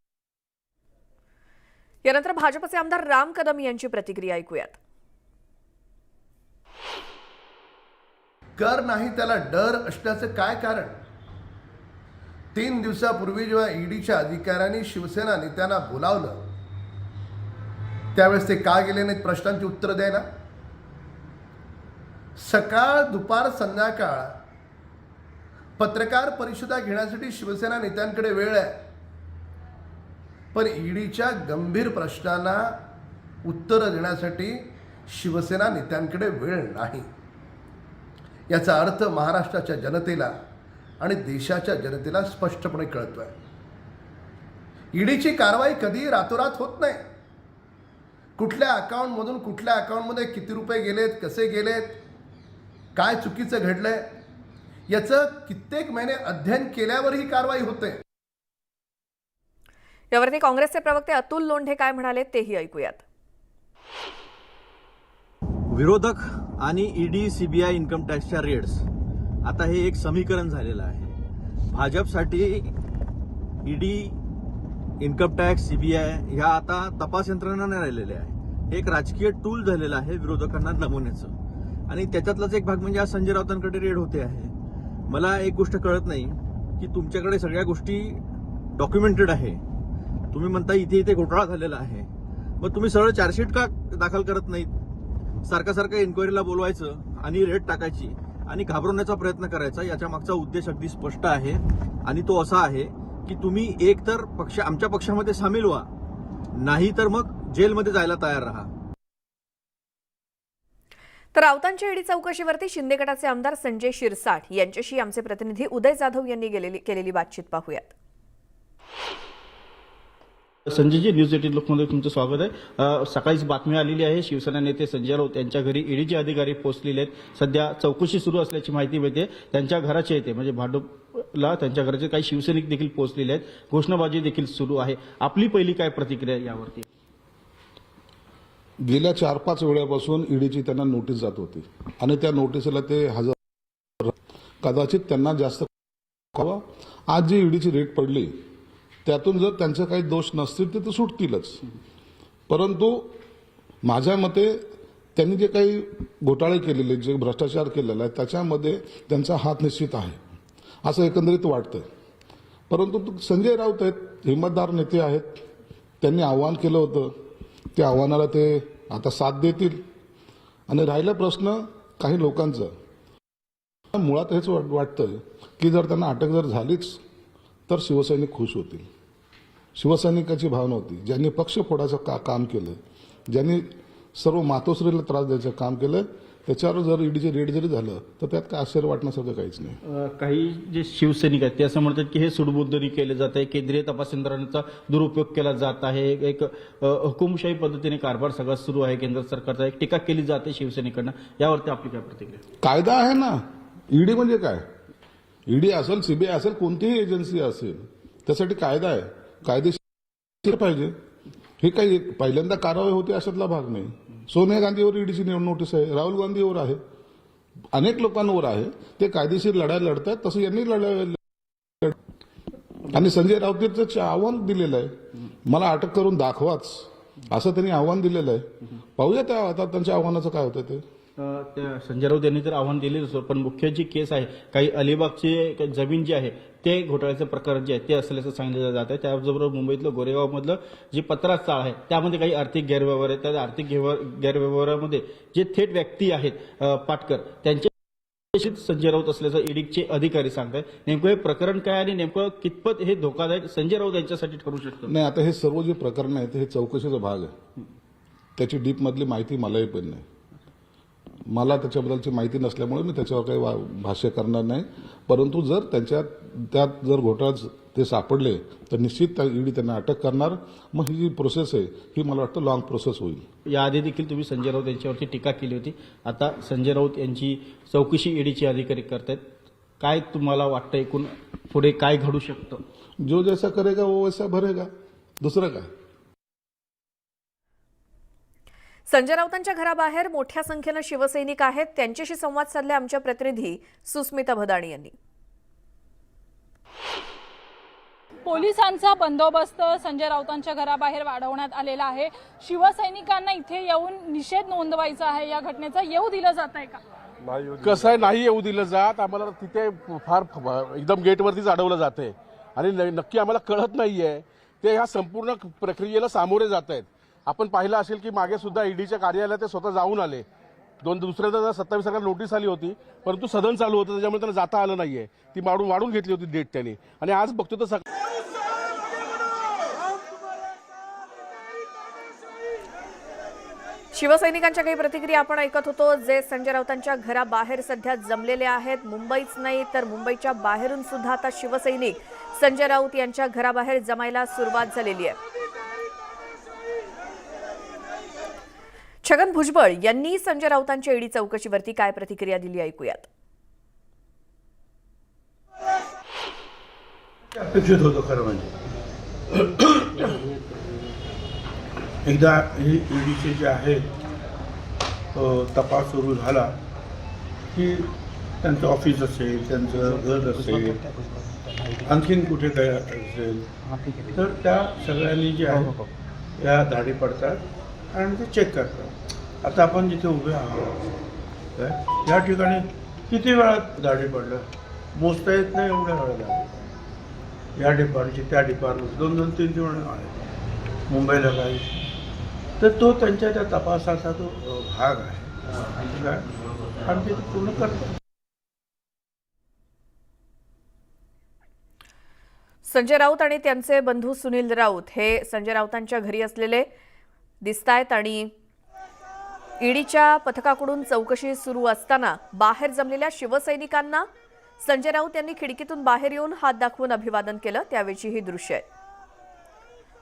यानंतर भाजपचे आमदार राम कदम यांची प्रतिक्रिया ऐकूयात. कर नाही त्याला डर असण्याचं काय कारण? 3 दिवसापूर्वी जेव्हा ईडीच्या अधिकाऱ्यांनी शिवसेना नेत्यांना बोलावलं त्यावेळेस ते का गेले नाहीत प्रश्नांची उत्तर द्यायला? सकाळ दुपार संध्याकाळ पत्रकार परिषदा घेण्यासाठी शिवसेना नेत्यांकडे वेळ आहे, पण ईडीच्या गंभीर प्रश्नांना उत्तरं देण्यासाठी शिवसेना नेत्यांकडे वेळ नाही. याचा अर्थ महाराष्ट्राच्या जनतेला आणि देशाच्या जनतेला स्पष्टपणे कळतोय. ईडीची कारवाई कधीही रातोरात होत नाही. कुठल्या अकाउंटमधून कुठल्या अकाउंटमध्ये किती रुपये गेलेत, कसे गेलेत, काय चुकीचं घडलंय, याचं कित्येक महिने अध्ययन केल्यावर ही कारवाई होते. यावरती काँग्रेसचे प्रवक्ते अतुल लोंढे काय म्हणाले तेही ऐकूयात. विरोधक आणि ईडी, सीबीआय, इन्कम टॅक्सच्या रेड्स, आता हे एक समीकरण झालेलं आहे. भाजपसाठी ईडी, इन्कम टॅक्स, सीबीआय ह्या आता तपास यंत्रणा नाही राहिलेल्या आहे. हे एक राजकीय टूल झालेलं आहे विरोधकांना नमवण्याचं. आणि त्याच्यातलाच एक भाग म्हणजे आज संजय राऊतांकडे रेड होते आहे. मला एक गोष्ट कळत नाही की तुमच्याकडे सगळ्या गोष्टी डॉक्युमेंटेड आहे. तुम्ही म्हणता इथे इथे घोटाळा झालेला आहे, मग तुम्ही सरळ चार्जशीट का दाखल करत नाहीत? सारखं इन्क्वायरीला बोलवायचं आणि रेड टाकायची आणि घाबरवण्याचा प्रयत्न करायचा. याच्या मागचा उद्देश अगदी स्पष्ट आहे आणि तो असा आहे की तुम्ही एक तर आमच्या पक्षामध्ये सामील व्हा, नाही तर मग जेलमध्ये जायला तयार राहा. तर राऊतांच्या ईडी चौकशीवरती शिंदे गटाचे आमदार संजय शिरसाट यांच्याशी आमचे प्रतिनिधी उदय जाधव यांनी केलेली बातचीत पाहूयात. संजयजी, न्यूज 18 लोकमध्ये तुमचं स्वागत आहे. सकाळीच बातमी आलेली आहे, शिवसेना नेते संजय राऊत यांच्या घरी ईडीचे अधिकारी पोहोचलेले आहेत. सध्या चौकशी सुरू असल्याची माहिती मिळते. त्यांच्या घराचे येते म्हणजे भांडुपला त्यांच्या घराचे काही शिवसैनिक देखील पोहोचलेले आहेत. घोषणाबाजी देखील सुरू आहे. आपली पहिली काय प्रतिक्रिया यावरती? गेल्या 4-5 वेळापासून ईडीची त्यांना नोटीस जात होती आणि त्या नोटीसला ते हजर, कदाचित त्यांना जास्त व्हावा. आज जी ईडीची रेट पडली त्यातून जर त्यांचे काही दोष नसतील तर ते सुटतीलच. परंतु माझ्या मते त्यांनी जे काही घोटाळे केलेले, जे भ्रष्टाचार केलेला आहे त्याच्यामध्ये त्यांचा हात निश्चित आहे असं एकंदरीत वाटतंय. परंतु संजय राऊत आहेत, हिंमतदार नेते आहेत. त्यांनी आव्हान केलं होतं, त्या आव्हानाला ते आता साथ देतील. आणि राहिला प्रश्न काही लोकांचा, मुळात हेच वाटतं की जर त्यांना अटक जर झालीच तर शिवसैनिक खुश होतील. शिवसैनिकाची भावना होती, ज्यांनी पक्ष फोडायचं काम केलं, ज्यांनी सर्व मातोश्रीला त्रास द्यायचं काम केलं, त्याच्यावर जर ईडीचे रेड जरी झालं तर त्यात काय आश्चर्य वाटण्यासारखं काहीच नाही. काही जे शिवसैनिक आहेत ते असं म्हणतात की हे सुडबुद्धरी केले जात आहे, केंद्रीय तपास यंत्रणेचा दुरुपयोग केला जात आहे, एक हुकुमशाही पद्धतीने कारभार सगळा सुरू आहे केंद्र सरकारचा, एक टीका केली जाते शिवसैनिकांना. यावरती आपली काय प्रतिक्रिया? कायदा आहे ना. ईडी म्हणजे काय? ईडी असेल, सीबीआय असेल, कोणतीही एजन्सी असेल, त्यासाठी कायदा आहे. कायदेशीर पाहिजे. हे काही पहिल्यांदा कारवाई होती अशातला भाग नाही. सोनिया गांधीवर ईडीची नोटीस आहे, राहुल गांधीवर आहे, अनेक लोकांवर आहे. ते कायदेशीर लढाई लढतात, तसं यांनी लढाई. आणि संजय राऊतांचं आव्हान दिलेलं आहे, मला अटक करून दाखवाच असं त्यांनी आव्हान दिलेलं आहे. पाहूया त्या आता त्यांच्या आव्हानाचं काय होतं ते. संजय राऊत यांनी तर आव्हान दिलेलंच, पण मुख्य जी केस आहे, काही अलिबागची जमीन जी आहे ते घोटाळ्याचं प्रकरण जे आहे ते असल्याचं सांगितलं जात आहे. त्याचबरोबर मुंबईतलं गोरेगावमधलं जे पत्रा चाळ आहे त्यामध्ये काही आर्थिक गैरव्यवहार आहे. त्या आर्थिक गैरव्यवहारामध्ये जे थेट व्यक्ती आहेत पाटकर, त्यांचे संजय राऊत असल्याचं ईडीचे अधिकारी सांगतात. नेमकं हे प्रकरण काय आणि नेमकं कितपत हे धोकादायक संजय राऊत यांच्यासाठी ठरू शकतं? नाही, आता हे सर्व जे प्रकरण आहे हे चौकशीचा भाग आहे. त्याची डीप मधली माहिती मलाही पण नाही. मला त्याच्याबद्दलची माहिती नसल्यामुळे मी त्याच्यावर काही भाष्य करणार नाही. परंतु जर त्यात जर घोटाळा ते सापडले तर निश्चित ईडी त्यांना अटक करणार. मग ही जी प्रोसेस आहे ही मला वाटतं लॉंग प्रोसेस होईल. याआधी देखील तुम्ही संजय राऊत यांच्यावरती टीका केली होती. आता संजय राऊत यांची चौकशी ईडीचे अधिकारी करतायत. काय तुम्हाला वाटतं एकूण पुढे काय घडू शकतं? जो जैसा करेगा वो वैसा भरेगा. दुसरं काय? संजय राऊतांच्या घराबाहेर मोठ्या संख्येनं शिवसैनिक आहेत. त्यांच्याशी संवाद साधले आमच्या प्रतिनिधी सुस्मिता भदाणी यांनी. पोलिसांचा बंदोबस्त संजय राऊतांच्या घराबाहेर वाढवण्यात आलेला आहे. शिवसैनिकांना इथे येऊन निषेध नोंदवायचा आहे या घटनेचा. येऊ दिलं जात आहे का? कसं आहे, नाही येऊ दिलं जात. आम्हाला तिथे फार एकदम गेटवरतीच अडवलं जाते आणि नक्की आम्हाला कळत नाहीये ते ह्या संपूर्ण प्रक्रियेला सामोरे जात आहेत. आपण पाहिलं असेल की मागे सुद्धा ईडीच्या कार्यालयात ते स्वतः जाऊन आले. दुसऱ्यांदा 27 तारखेला नोटीस आली होती, परंतु सदन चालू होतं त्याच्यामुळे त्यांना जाता आलं नाहीये. ती वाढून घेतली होती डेट त्यांनी. आणि आज बघतो तर शिवसैनिकांच्या काही प्रतिक्रिया आपण ऐकत होतो, जे संजय राऊतांच्या घराबाहेर सध्या जमलेले आहेत. मुंबईच नाही तर मुंबईच्या बाहेरून सुद्धा आता शिवसैनिक संजय राऊत यांच्या घराबाहेर जमायला सुरुवात झालेली आहे. छगन भुजबळ यांनी संजय राऊतांच्या ईडी चौकशीवरती काय प्रतिक्रिया दिली ऐकूयात. अपेक्षित होतं खरं म्हणजे. एकदा हे ईडीचे जे आहेत तपास सुरू झाला की त्यांचं ऑफिस असेल, त्यांचं घर असेल, आणखीन कुठे काय असेल, तर त्या सगळ्यांनी जे आहे या धाडी पडतात आणि ते चेक करतात. आता आपण जिथे उभे आहोत या ठिकाणी किती वेळात धाडी पडलं मोजता येत नाही, एवढ्या वेळा या डिपार्टमेंटची त्या डिपार्टमेंट 2-3 वेळा आहेत मुंबईला काही. तर तो त्यांच्या त्या तपासाचा तो भाग आहे काय आणि ते पूर्ण करतात. संजय राऊत आणि त्यांचे बंधू सुनील राऊत हे संजय राऊतांच्या घरी असलेले दिसतायत आणि ईडीच्या पथकाकडून चौकशी सुरू असताना बाहेर जमलेल्या शिवसैनिकांना संजय राऊत यांनी खिडकीतून बाहेर येऊन हात दाखवून अभिवादन केलं. त्यावेळची ही दृश्य आहे.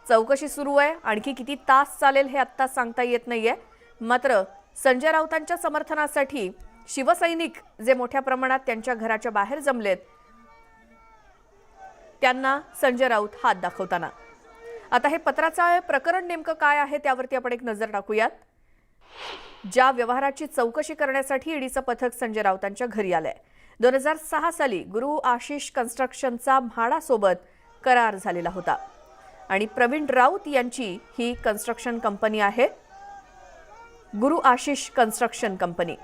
चौकशी सुरू आहे. आणखी किती तास चालेल हे आत्ता सांगता येत नाहीये. मात्र संजय राऊतांच्या समर्थनासाठी शिवसैनिक जे मोठ्या प्रमाणात त्यांच्या घराच्या बाहेर जमलेत त्यांना संजय राऊत हात दाखवताना. आता हे पत्राचाळ प्रकरण नेमकं काय आहे त्यावरती आपण एक नजर टाकूयात. ज्या व्यवहाराची चौकशी करण्यासाठी ईडीचं पथक संजय राऊतांच्या घरी आलंय. 2006 साली गुरु आशिष कन्स्ट्रक्शनचा म्हाडासोबत करार झालेला होता आणि प्रवीण राऊत यांची ही कन्स्ट्रक्शन कंपनी आहे, गुरु आशिष कन्स्ट्रक्शन कंपनी.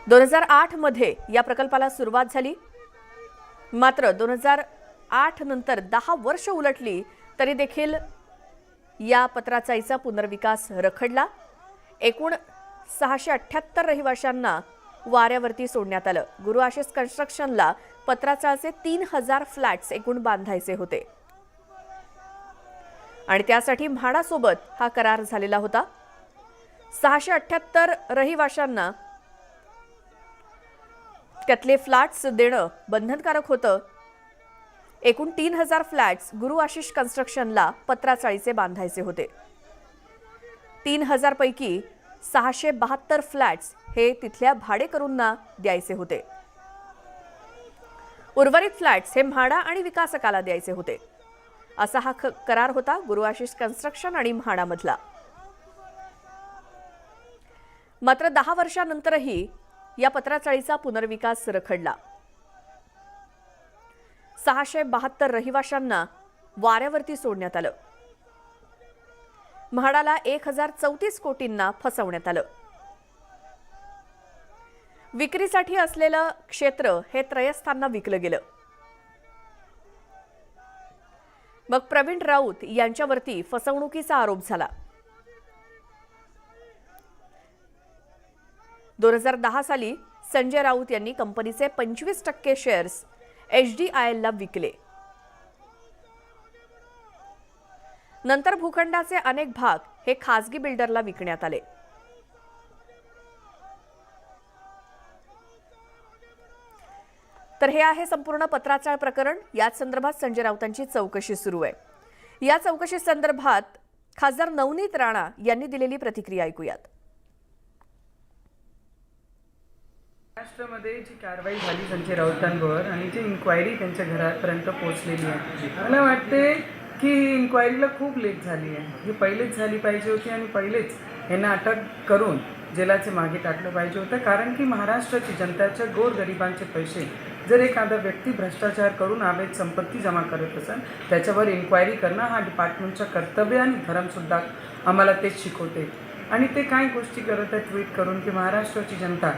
2008 मध्ये या प्रकल्पाला सुरुवात झाली. मात्र 2008 नंतर 10 वर्ष उलटली तरी देखील या पत्राचाईचा पुनर्विकास रखडला. एकूण 678 रहिवाशांना वाऱ्यावरती सोडण्यात आलं. गुरु आशिष कन्स्ट्रक्शनला पत्राचाळचे 3000 फ्लॅट्स एकूण बांधायचे होते आणि त्यासाठी म्हाडासोबत हा करार झालेला होता. 678 रहिवाशांना त्यातले फ्लॅट्स देणं बंधनकारक होतं. एकूण 3000 फ्लॅट्स गुरु आशिष कन्स्ट्रक्शनला पत्राचाळीचे बांधायचे होते. 3000 पैकी 672 फ्लॅट्स हे तिथल्या भाडेकरूंना द्यायचे होते. उर्वरित फ्लॅट्स हे म्हाडा आणि विकासकाला द्यायचे होते. असा हा करार होता गुरु आशिष कन्स्ट्रक्शन आणि म्हाडामधला. मात्र 10 वर्षांनंतरही या पत्राचाळीचा पुनर्विकास रखडला. 672 रहिवाशांना वाऱ्यावरती सोडण्यात आलं. म्हाडाला 1034 कोटींना फसवण्यात आलं. विक्रीसाठी असलेलं क्षेत्र हे त्रयस्थांना विकलं गेलं. मग प्रवीण राऊत यांच्यावरती फसवणुकीचा आरोप झाला. 2010 साली संजय राऊत यांनी कंपनीचे 25% शेअर्स HDILला विकले. नंतर भूखंडाचे अनेक भाग हे खासगी बिल्डरला विकण्यात आले. तर हे आहे संपूर्ण पत्राचाळ प्रकरण. याच संदर्भात संजय राऊतांची चौकशी सुरू आहे. या चौकशी संदर्भात खासदार नवनीत राणा यांनी दिलेली प्रतिक्रिया ऐकूयात. महाराष्ट्रामध्ये जी कारवाई झाली संजय राऊतांवर आणि जी इन्क्वायरी त्यांच्या घरापर्यंत पोहोचलेली आहे, मला वाटते की ही इन्क्वायरीला खूप लेट झाली आहे. ही पहिलेच झाली पाहिजे होती आणि पहिलेच यांना अटक करून जेलाचे मागे टाकलं पाहिजे होतं. कारण की महाराष्ट्राची जनताच्या गोरगरिबांचे पैसे जर एखादा व्यक्ती भ्रष्टाचार करून अवैध संपत्ती जमा करत असेल त्याच्यावर इन्क्वायरी करणं हा डिपार्टमेंटचं कर्तव्य आणि धर्मसुद्धा आम्हाला तेच शिकवते. आणि ते काय गोष्टी करत आहेत ट्विट करून की महाराष्ट्राची जनता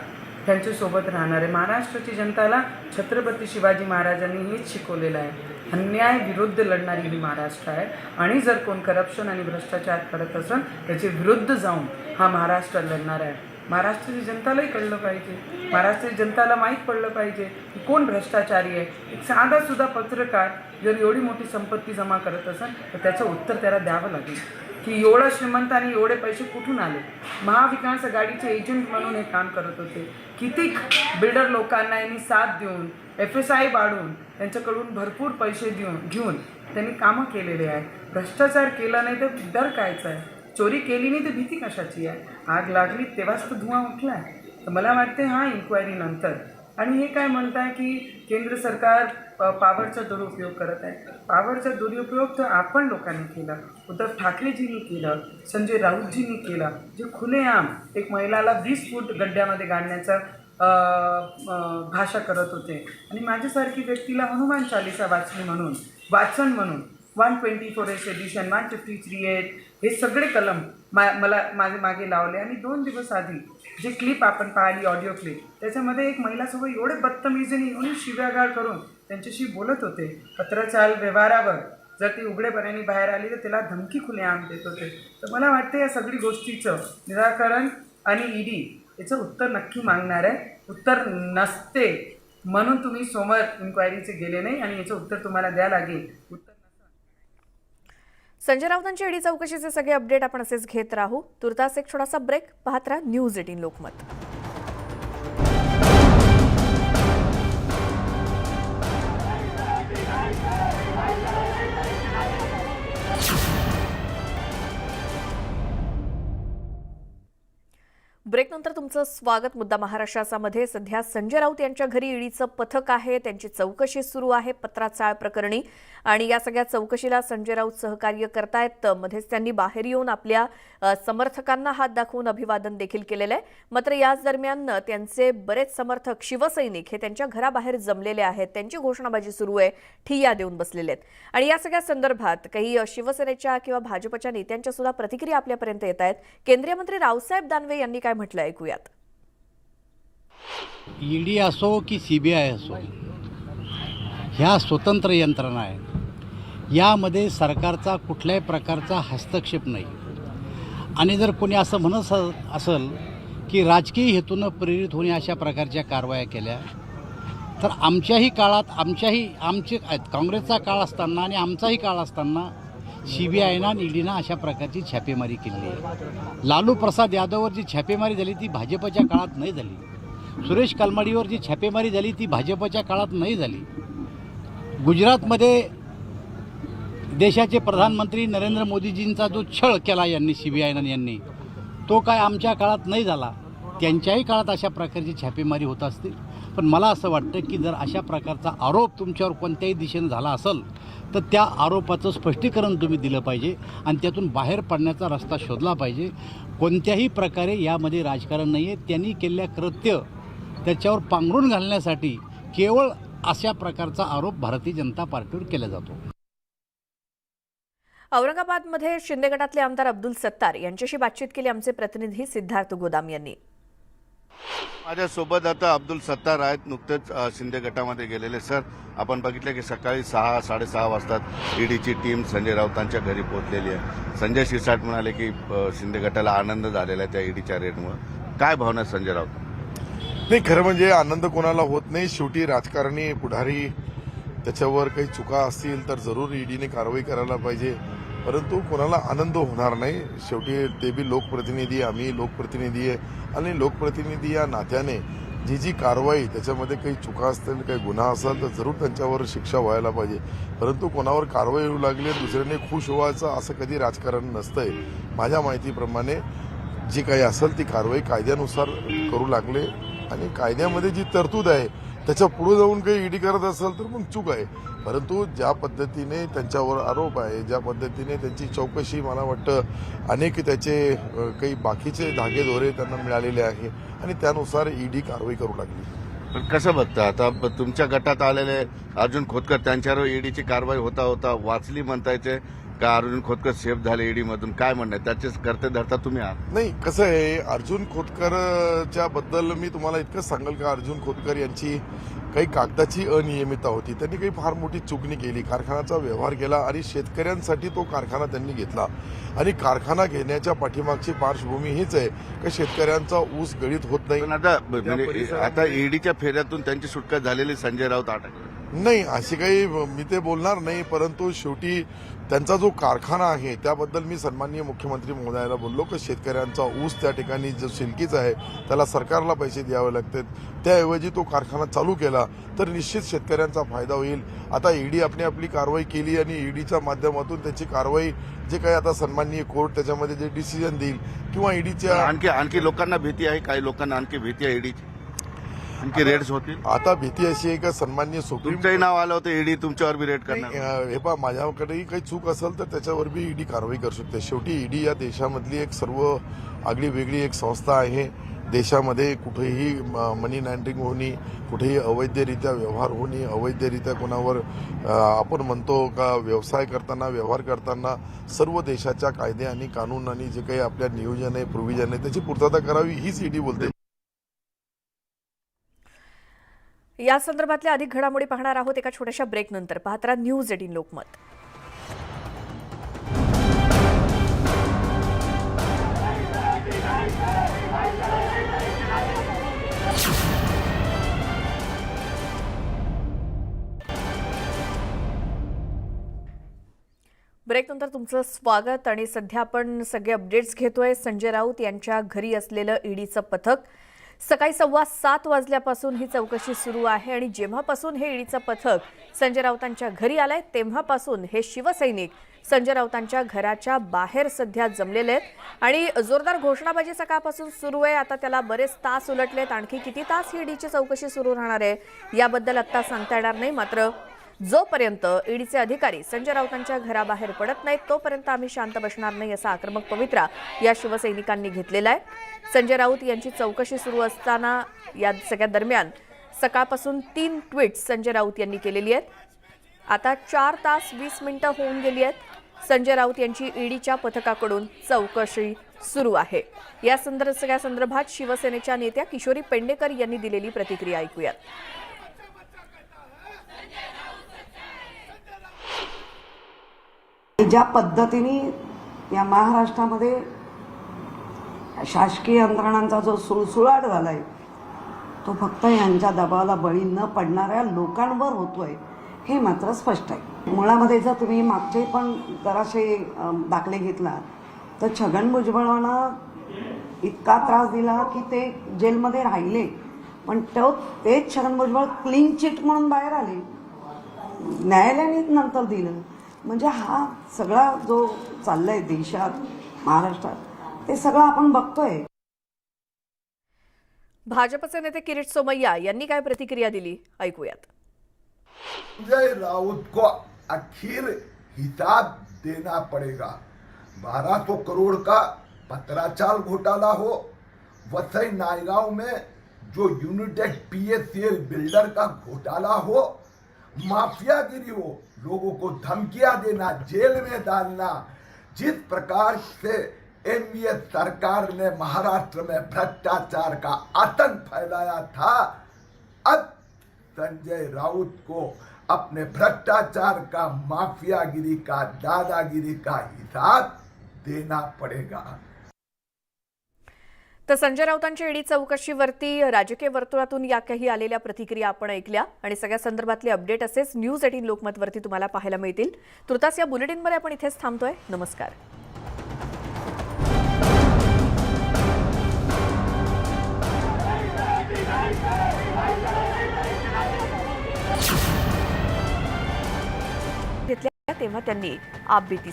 त्यांच्यासोबत राहणार आहे. महाराष्ट्राची जनताला छत्रपती शिवाजी महाराजांनी हेच शिकवलेलं आहे. अन्याय विरुद्ध लढणारी ही महाराष्ट्र आहे आणि जर कोण करप्शन आणि भ्रष्टाचार करत असेल त्याचे विरुद्ध जाऊन हा महाराष्ट्र लढणार आहे. महाराष्ट्राच्या जनतालाही कळलं पाहिजे, महाराष्ट्राच्या जनताला माहीत पडलं पाहिजे की कोण भ्रष्टाचारी आहे. एक साधा सुद्धा पत्रकार जर एवढी मोठी संपत्ती जमा करत असेल तर त्याचं उत्तर त्याला द्यावं लागेल की एवढा श्रीमंत आणि एवढे पैसे कुठून आले. महाविकास आघाडीचे एजंट म्हणून हे काम करत होते. किती बिल्डर लोकांना यांनी साथ देऊन FSI वाढवून त्यांच्याकडून भरपूर पैसे घेऊन त्यांनी कामं केलेले आहे. भ्रष्टाचार केला नाही तर डर कायचा आहे, चोरी केली नाही तर भीती कशाची आहे. आग लागली तेव्हाच तर धुवा उठला आहे. तर मला वाटते इन्क्वायरी नंतर. आणि हे काय म्हणताय की केंद्र सरकार पॉवरचा दुरुपयोग करत आहे. पॉवरचा दुरुपयोग तर आपण लोकांनी केला, उद्धव ठाकरेजींनी केलं, संजय राऊतजींनी केला, जे खुलेआम एक महिलाला 20 फूट गड्ड्यामध्ये गाडण्याचा भाषा करत होते. आणि माझ्यासारखी व्यक्तीला हनुमान चालिसा वाचन म्हणून 124 एडिशन 153A हे सगळे कलम मला माझे मागे लावले. आणि 2 दिवस आधी जे क्लिप आपण पाहिली, ऑडिओ क्लिप, त्याच्यामध्ये एक महिलासोबत एवढे बदतमीजीने एवढी शिव्यागाळ करून त्यांच्याशी बोलत होते. पत्रचाल व्यवहारावर जर ती उघडेपणाने बाहेर आली तर त्याला धमकी खुलेआम देत होते. तर मला वाटतं या सगळी गोष्टीचं निराकरण आणि ED याचं उत्तर नक्की मागणार आहे. उत्तर नसते म्हणून तुम्ही सोमवार इन्क्वायरीचे गेले नाही आणि याचं उत्तर तुम्हाला द्यावं लागेल. संजय राऊतांच्या ईडी चौकशीचे सगळे अपडेट आपण असेच घेत राहू. तुर्तास एक छोटासा ब्रेक. पाहत राहा न्यूज 18 लोकमत. ब्रेकनंतर तुमचं स्वागत. मुद्दा महाराष्ट्राचा मध्ये सध्या संजय राऊत यांच्या घरी ईडीचं पथक आहे. त्यांची चौकशी सुरू आहे पत्राचाळ प्रकरणी. आणि या सगळ्या चौकशीला संजय राऊत सहकार्य करतायत. मध्येच त्यांनी बाहेर येऊन आपल्या समर्थकांना हात दाखवून अभिवादन देखील केलेलं आहे. मात्र याच दरम्यान त्यांचे बरेच समर्थक शिवसैनिक हे त्यांच्या घराबाहेर जमलेले आहेत. त्यांची घोषणाबाजी सुरू आहे, ठिय्या देऊन बसलेले आहेत. आणि या सगळ्या संदर्भात काही शिवसेनेच्या किंवा भाजपच्या नेत्यांच्या सुद्धा प्रतिक्रिया आपल्यापर्यंत येत आहेत. केंद्रीय मंत्री रावसाहेब दानवे यांनी काय म्हटलं ऐकूयात. ED असो की CBI असो, ह्या स्वतंत्र यंत्रणा आहेत. यामध्ये सरकारचा कुठल्याही प्रकारचा हस्तक्षेप नाही. आणि जर कोणी असं म्हणत असेल की राजकीय हेतूनं प्रेरित होणे अशा प्रकारच्या कारवाया केल्या तर आमच्याही काळात आमचे काँग्रेसचा काळ असताना आणि आमचाही काळ असताना CBIना आणि EDना अशा प्रकारची छापेमारी केली आहे. लालू प्रसाद यादववर जी छापेमारी झाली ती भाजपच्या काळात नाही झाली. सुरेश कलमाडीवर जी छापेमारी झाली ती भाजपच्या काळात नाही झाली. गुजरातमध्ये देशाचे प्रधानमंत्री नरेंद्र मोदीजींचा जो छळ केला CBIना तो काय आमच्या काळात नाही झाला. त्यांच्याही काळात अशा प्रकारची छापेमारी होत असतील. पण मला असं वाटतं की जर अशा प्रकारचा आरोप तुमच्यावर कोणत्याही दिशेने झाला असेल तर त्या आरोपाचं स्पष्टीकरण तुम्ही दिलं पाहिजे आणि त्यातून बाहेर पडण्याचा रस्ता शोधला पाहिजे. कोणत्याही प्रकारे यामध्ये राजकारण नाही आहे. त्यांनी केलेल्या कृत्य त्याच्यावर पांघरून घालण्यासाठी केवळ अशा प्रकारचा आरोप भारतीय जनता पार्टीवर केला जातो. औरंगाबादमध्ये शिंदे गटातले आमदार अब्दुल सत्तार यांच्याशी बातचीत केली आमचे प्रतिनिधी सिद्धार्थ गोदाम यांनी. माझ्यासोबत आता अब्दुल सत्तार आहेत, नुकतेच शिंदे गटामध्ये गेलेले. सर, आपण बघितलं की सकाळी 6-6:30 वाजता ईडीची टीम संजय राऊतांच्या घरी पोहोचलेली आहे. संजय शिरसाट म्हणाले की शिंदे गटाला आनंद झालेला आहे त्या ईडीच्या रेडमुळे. काय भावना संजय राऊत? नाही, खरं म्हणजे आनंद कोणाला होत नाही. शेवटी राजकारणी पुढारी त्याच्यावर काही चुका असतील तर जरूर ईडीने कारवाई करायला पाहिजे, परंतु कोणाला आनंद होणार नाही. शेवटी ते बी लोकप्रतिनिधी, आम्ही लोकप्रतिनिधी आहे आणि लोकप्रतिनिधी या नात्याने जी कारवाई त्याच्यामध्ये काही चुका असतील, काही गुन्हा असेल तर जरूर त्यांच्यावर शिक्षा व्हायला पाहिजे. परंतु कोणावर कारवाई होऊ लागली दुसऱ्याने खुश व्हायचं असं कधी राजकारण नसतंय. माझ्या माहितीप्रमाणे जी काही असेल ती कारवाई कायद्यानुसार करू लागले आणि कायद्यामध्ये जी तरतूद आहे त्याच्या पुढे जाऊन काही ईडी करत असेल तर मग चूक आहे. परंतु ज्या पद्धतीने त्यांच्यावर आरोप आहे, ज्या पद्धतीने त्यांची चौकशी, मला वाटतं अनेक त्याचे काही बाकीचे धागेदोरे त्यांना मिळालेले आहे आणि त्यानुसार ईडी कारवाई करू लागली. पण कसं बघता आता तुमच्या गटात आलेले अर्जुन खोतकर त्यांच्यावर ईडीची कारवाई होता वाचली म्हणता येते. का अर्जुन खोतकर सेफ झाले ईडी मधून, काय म्हणणं आहे? त्याचेच करते धरता तुम्ही आहात. नाही, कसं आहे, अर्जुन खोतकरच्या बद्दल मी तुम्हाला इतकंच सांगेल का अर्जुन खोतकर यांची काही कागदाची अनियमितता होती. त्यांनी काही फार मोठी चुकणी केली, कारखान्याचा व्यवहार केला आणि शेतकऱ्यांसाठी तो कारखाना त्यांनी घेतला. आणि कारखाना घेण्याच्या पाठीमागची पार्श्वभूमी हीच आहे की शेतकऱ्यांचा ऊस गळीत होत नाही. पण आता ईडीच्या फेऱ्यातून त्यांची सुटका झालेली संजय राऊत अटक नाही, अशी काही मी ते बोलणार नाही, परंतु शेवटी त्यांचा जो कारखाना आहे त्याबद्दल मी सन्माननीय मुख्यमंत्री महोदयाला बोललो की शेतकऱ्यांचा ऊस त्या ठिकाणी जो शिल्कीचा आहे त्याला सरकारला पैसे द्यावे लागतात, त्याऐवजी तो कारखाना चालू केला तर निश्चित शेतकऱ्यांचा फायदा होईल. आता ईडी आपली कारवाई केली आणि ईडीच्या माध्यमातून त्याची कारवाई जे काही आता सन्माननीय कोर्ट त्याच्यामध्ये जे डिसिजन देईल किंवा ईडीच्या आणखी लोकांना भीती आहे, काही लोकांना आणखी भीती आहे ईडीची, आणखी रेड्स होतील. आता भीती अशी आहे का सन्माननीय सुप्रीम तुमचंही नाव आलं होतं ईडी तुमच्यावर बी रेड करणार. हे पहा, माझ्याकडेही काही चूक असेल तर त्याच्यावर बी ईडी कारवाई करू शकते. शेवटी ईडी या देशामधली एक सर्व आगळी वेगळी एक संस्था आहे. देशामध्ये कुठेही मनी लॉन्ड्रिंग होणे, कुठेही अवैधरित्या व्यवहार होणे, अवैधरित्या कोणावर आपण म्हणतो का व्यवसाय करताना व्यवहार करताना सर्व देशाच्या कायदे आणि कानून आणि जे काही आपल्या नियोजन आहे प्रोव्हिजन आहे त्याची पूर्तता करावी हीच ईडी बोलते. या संदर्भातल्या अधिक घडामोडी पाहणार आहोत एका छोट्याशा ब्रेकनंतर. पाहत राहा न्यूज 18 लोकमत. ब्रेकनंतर तुमचं स्वागत. आणि सध्या आपण सगळे अपडेट्स घेतोय. संजय राऊत यांच्या घरी असलेलं ईडीचं पथक सकाळी 7:15 वाजल्यापासून ही चौकशी सुरू आहे. आणि जेव्हापासून हे ईडीचं पथक संजय राऊतांच्या घरी आलंय तेव्हापासून हे शिवसैनिक संजय राऊतांच्या घराच्या बाहेर सध्या जमलेले आहेत आणि जोरदार घोषणाबाजी सकाळपासून सुरू आहे. आता त्याला बरेच तास उलटलेत. आणखी किती तास ही ईडीची चौकशी सुरू राहणार आहे याबद्दल आता सांगता येणार नाही. मात्र जोपर्यंत ईडीचे अधिकारी संजय राऊतांच्या घराबाहेर पडत नाहीत तोपर्यंत आम्ही शांत बसणार नाही असा आक्रमक पवित्रा या शिवसैनिकांनी घेतलेला आहे. संजय राऊत यांची चौकशी सुरू असताना या सगळ्या दरम्यान सकाळपासून 3 ट्विट्स संजय राऊत यांनी केलेली आहेत. आता 4 तास 20 मिनिटं होऊन गेली आहेत. संजय राऊत यांची ईडीच्या पथकाकडून चौकशी सुरू आहे. या सगळ्या संदर्भात शिवसेनेच्या नेत्या किशोरी पेडणेकर यांनी दिलेली प्रतिक्रिया ऐकूयात. ज्या पद्धतीने या महाराष्ट्रामध्ये शासकीय यंत्रणांचा जो सुळसुळाट झालाय तो फक्त यांच्या दबावाला बळी न पडणाऱ्या लोकांवर होतोय हे मात्र स्पष्ट आहे. मुळामध्ये जर तुम्ही मागचे पण जराशे दाखले घेतला तर छगन भुजबळांना इतका त्रास दिला की ते जेलमध्ये राहिले, पण तेच छगन भुजबळ क्लीन चिट म्हणून बाहेर आले, न्यायालयाने नंतर दिलं. म्हणजे हा सगळा जो चाललाय देशात महाराष्ट्रात ते सगळं आपण बघतोय. भाजपचे नेते किरीट सोमय्या यांनी काय प्रतिक्रिया दिली ऐकूयात. संजय राउत को आखिर हिसाब देना पड़ेगा. 1200 करोड़ का पत्राचाल घोटाला हो, वसई नायगांव में जो यूनिटेड PSCL बिल्डर का घोटाला हो, माफियागिरी हो, लोगों को धमकियां देना, जेल में डालना, जिस प्रकार से एनडीए सरकार ने महाराष्ट्र में भ्रष्टाचार का आतंक फैलाया था, अब संजय राउत को अपने भ्रष्टाचार का, माफियागिरी का, दादागिरी का हिसाब देना पड़ेगा. तर संजय राऊतांच्या ईडी चौकशीवरती राजकीय वर्तुळातून या काही आलेल्या प्रतिक्रिया आपण ऐकल्या आणि सगळ्या संदर्भातले अपडेट असेच न्यूज 18 लोकमतवरती तुम्हाला पाहायला मिळतील. तुर्तास या बुलेटिनमध्ये आपण इथेच थांबतोय. नमस्कार. तेव्हा त्यांनी आपबीती